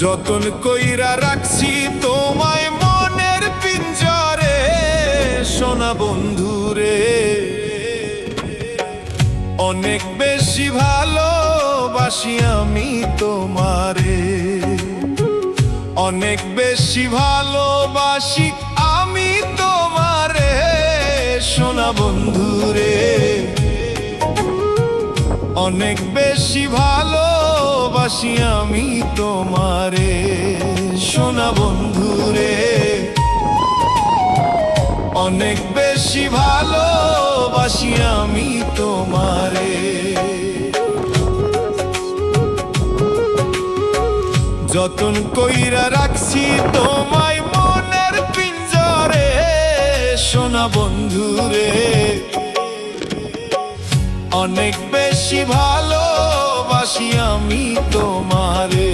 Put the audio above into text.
যতন কইরা রাখছি তোমায় মনের পিঞ্জরে, সোনা বন্ধুরে। অনেক বেশি ভালোবাসি আমি তোমারে, অনেক বেশি ভালোবাসি আমি তোমারে, সোনা বন্ধুরে। অনেক বেশি ভালোবাসি আমি তোমারে, সোনা বন্ধুরে। অনেক বেশি ভালোবাসি আমি তোমারে। যতন কইরা রাখছি তোমায় মনের পিঞ্জরে, সোনা বন্ধুরে। অনেক বেশি ভালোবাসি আমি তোমারে।